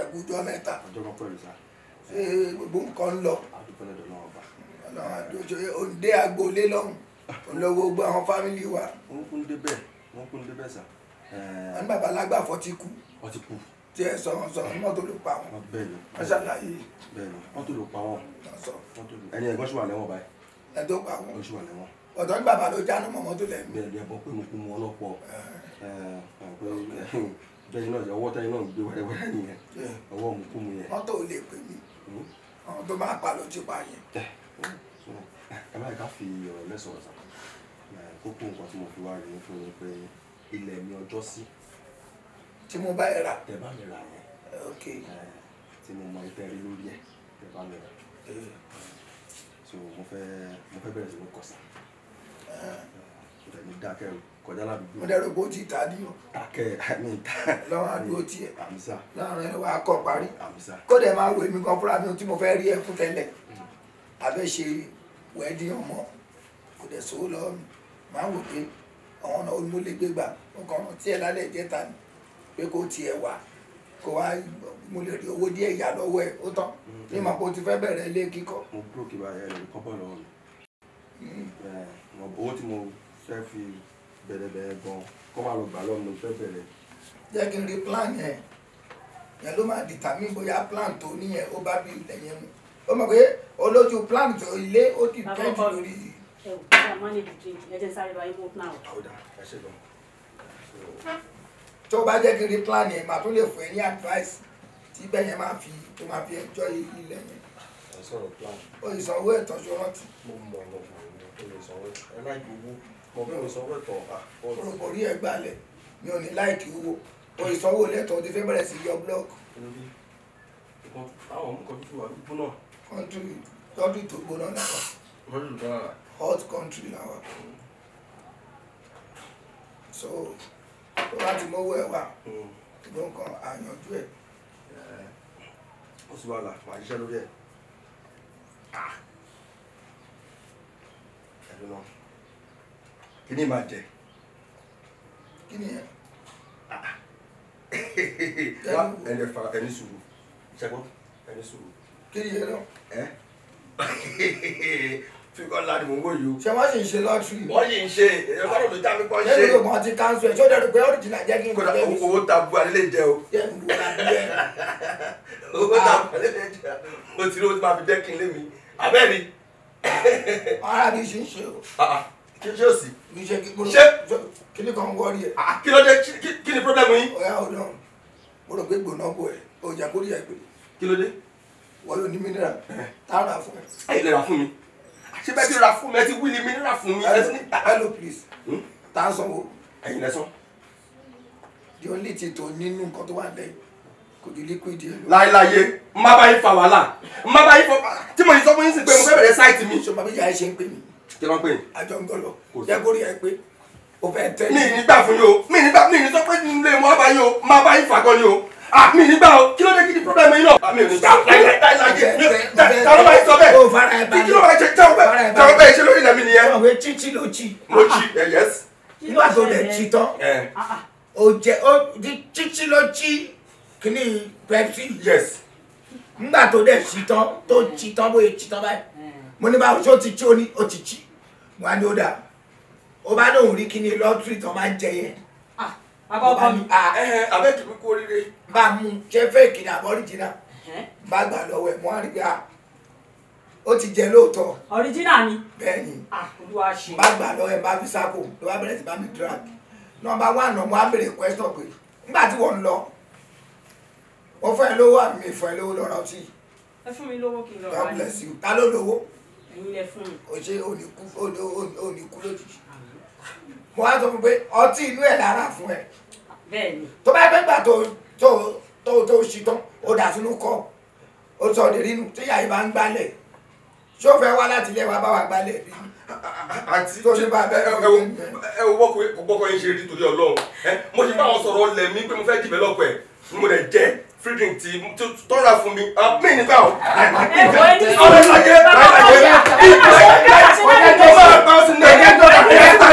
ẹ̀kújọ́ mẹ́ta. ọjọ́ kan pẹ̀lú sá. ṣé gbogbo nǹkan ń lọ. àdúgbò lọ́dọ̀ náà bá. ọlọ́run àdójọ òǹdé agboolé lọ́hùn olówó gbọ́ àwọn fámìlì wa. wọ́n kún débẹ̀ sá. wọ́n ní bàbá alágbàfọ́ ti kú. wọ́n ti kú. tí ẹ sọ mọ́tò ló pa wọn. bẹ́ẹ̀ni. wọ́n ṣàlàyé. bẹ́ẹ̀ni mọ́tò ló pa wọn. ẹni ẹ̀gbọ́n ṣì wà lẹ́wọ̀n báyìí. ẹ tó pa wọn. ó ṣì wà lẹ́wọ̀n. ọ̀dọ́ ní bàbá ló jáná mọ́ mọ́tò lẹ́nu. bẹ́ẹ̀ni ẹ bọ́ pé mo kú mu ọlọ́pọ̀ bẹ́ẹ̀ni náà ọwọ́ tẹ́yìn náà gbé wẹ́rẹ́wẹ́rẹ́ nìyẹn ọwọ́ mu kú mu yẹn. mọ́tò ò lè pè mí àwọn tó máa pa ló ti pa yẹn. ẹ má yẹ ká fi ọ̀rọ̀ lẹ́sọ̀rọ̀ sá kókó nǹkan tí mo fi wá rí fún yín pé ilẹ̀ mi ọjọ́ sí. tí mo bá yẹ rà. tẹ bá mi rà yẹn. ok. tí mo mọ ìtẹ́ rí lórí ẹ̀ tẹ bá mi rà. so mo fẹ́ bẹ̀rẹ̀ sí ní kọ̀sà. ní dákẹ́ kọjá ládùúgbò. mo dẹ̀rọ bó ti ta ní o. dákẹ́ àmì ta. lọ́wọ́ àdúró tiẹ̀. àmísà. láàrin ẹni wàá kọ́ parí. àmísà. kó dẹ̀ máa wo èmi kan fúnra mi tí mo fẹ́ rí ẹ fún tẹ́lẹ̀. abẹ́ ṣe wẹ́ẹ́dì ọmọ kò dẹ̀ sówó lọ́wọ́ mi máa wò pé àwọn ọ̀nà olùmọ̀lẹ́gbẹ̀ gbà ọkọ̀ ọ̀nà tí ẹ lálẹ́ ìjẹta ni pé kó tiẹ̀ wà kó wá mo lè rí owó díẹ̀ ìyá lọ́wọ́ ẹ̀ ó tán ní màá kó ti fẹ́ bẹ̀rẹ̀ ilé kíkọ́. mo búròkì báyẹn lè kọ́bọ̀ lọ́wọ́ mi owó tí mo fẹ́ fi bẹ̀rẹ̀ gan kọ́ máa lọ gbà lọ́wọ́ mi fẹ́ bẹ̀rẹ̀. jẹ́ kí n rí plan yẹn yẹn ló máa dìtàmí bóyá plan tó níyẹn ó bá bí ilẹ̀ yẹn mu ó mọ̀ pé olójú plan tó ilé ó ti tẹ́jú lórí. tó bá jẹ́ kí n rí plan yẹn màá tún lè fún ẹ ní advice tí bẹ́ẹ̀ yẹn máa fi tó máa fi ẹjọ́ ilẹ̀ yẹn. ẹ sọ̀rọ̀ plan. o ìsanwó ẹ̀tọ́ ṣe rántí. mo mọ̀ ọ́ lọ́wọ́ ìsanwó ẹ láì gbowó mo bẹ́ẹ̀ ìsanwó ẹ̀tọ́. orí ẹ̀ gbalẹ̀ mi ò ní láìkì owó o ìsanwó lẹ́tọ̀ọ́ ti fẹ́ bẹ̀rẹ̀ sí yọ blọọkì. àwọn ọmọ kan tó wà gbogbo náà. country tó gbóná náà hot country làwà so tó bá ti mówó ẹ̀ wá ìgbó nǹkan àyànjú ẹ̀. ó sì wà là máa ṣiṣẹ́ lórí ẹ̀. ẹ̀dùn náà kí ni màá jẹ. kí ni ẹ. ẹni fa ẹni sùúrù ṣẹgbọn ẹni sùúrù. kí ni ẹ náà. fíkọ́ ńlá ni mò ń wò yìí o. ṣé wọ́n sì ń ṣe lọ́tírì. wọ́n yìí ń ṣe èèyàn bá lòdì já mi pọ́n ṣe. lẹ́nu ló ti káńsù ẹ̀ ṣó dẹ̀rù pé ọ̀rìjìnà jẹ́ kí n kódà owó tabu alẹ́ jẹ o. owó tabu alẹ́ jẹ o ti rí o ti máa fi dẹ́kin lé mi abẹ́ni. ara mi ṣe ń ṣe o. ṣé o sì. mi ṣe kí ni kan wọ́ọ̀rì ẹ̀. kí ló dé kí ni pírọ́blẹ́mù yín. ọ̀yá ò náà mo rò pé gbóná bò ẹ̀ o jà kórìíyà ìpè. kí ló dé. wọ́n ló ní mineral tá a rà fún ẹ. ẹ lè rà fún mi ṣé bẹ́ẹ̀ ti rà fún mi ẹ ti wíìlì mineral fún mi. hello please tá a sanwó. ẹ̀yin lẹ́sán. di only ti tó nínú nǹkan tó wà lẹ́yìn kò di liquid yẹn. láéláyé má bá yín fa wàhálà má bá yín fọ tí mo yìí sọ fún yín sí pé mo fẹ́ bẹ̀rẹ̀ sáìtì mi. ṣé o máa bí ìyá ẹ ṣe ń pè mí. kí ló ń pè yín. àjọ ń gbọ́dọ̀ jẹ́ kórìíyà ẹ pé o fẹ́ tẹ́. mi nígbà fún yín o mi ní sọ pé nílé mo bá yín o má bá yín fà gan ni o. mi nígbà o kí ló dé kí ni problem yín náà. mi ò ní gbà láyé táwọn bá yín sọ bẹ́ẹ̀. o fara ẹ balẹ̀. kí ló bá ṣe táwọn bẹ́ẹ̀ ṣe lórí ilẹ̀ mi nìyẹn. ọ̀wé chichi ló chi. mo chi yes. nígbà tó lè chi tán o jẹ o di chichi ló chi kíní Pepsi. yes. nígbà tó dẹ̀ chi tán tó chi tán bóyá chi tán báyìí mo ní báwo ṣé o ti chi o ní o ti chi mo á ní ó dà o bá lóun rí kíní lọ́tírì tán máa ń jẹ yẹn. bàbá ọkọ mi. abẹ́kì mi kú oríire. bá a mú ṣe fẹ́ẹ̀kì ní àbọ̀rìjìnà bá gbà lọ́wọ́ ẹ̀ mọ́ àrígbà ó ti jẹ lóòótọ́. ọ̀ríjìnà ni. bẹ́ẹ̀ni olúwa ṣe. bá gbà lọ́wọ́ ẹ̀ bá fi sáko ló bá bẹ̀rẹ̀ sí bá mi drag nọ́mbà 1 náà mo á bèrè question pé nígbà tí wọ́n ń lọ wọ́n fún ẹ lówó àmì mi fún ẹ lówó lọ́rọ̀ ọtí. ẹ fún mi lówó kí n lọ rà God bless you ta ló lówó. ẹ̀yin lẹ fún mi. o ṣe oníkú lójijì mo wá sọ fún pé ọtí inú ẹ̀ lára fún ẹ. bẹ́ẹ̀ni. tó bá fẹ́ gbà tó ṣì tán ó dà sínú kọ́ ó sọ òde nínú tí yàrá bá ń gbálẹ̀ ṣé ó fẹ́ wá láti ilé wa bá wa gbálẹ̀ bí. àti tó ṣe bá bẹ́ẹ̀ ẹ wo bọ́kọ yín ṣe rí torí Ọlọ́run mo ṣe bá wọn sọ̀rọ̀ lẹ̀ mí pé mo fẹ́ develop ẹ̀ mo lè jẹ́ free drink tí tọ́ra fún mi mí nígbà o. ọ̀rẹ́ láyé láyé ìgbà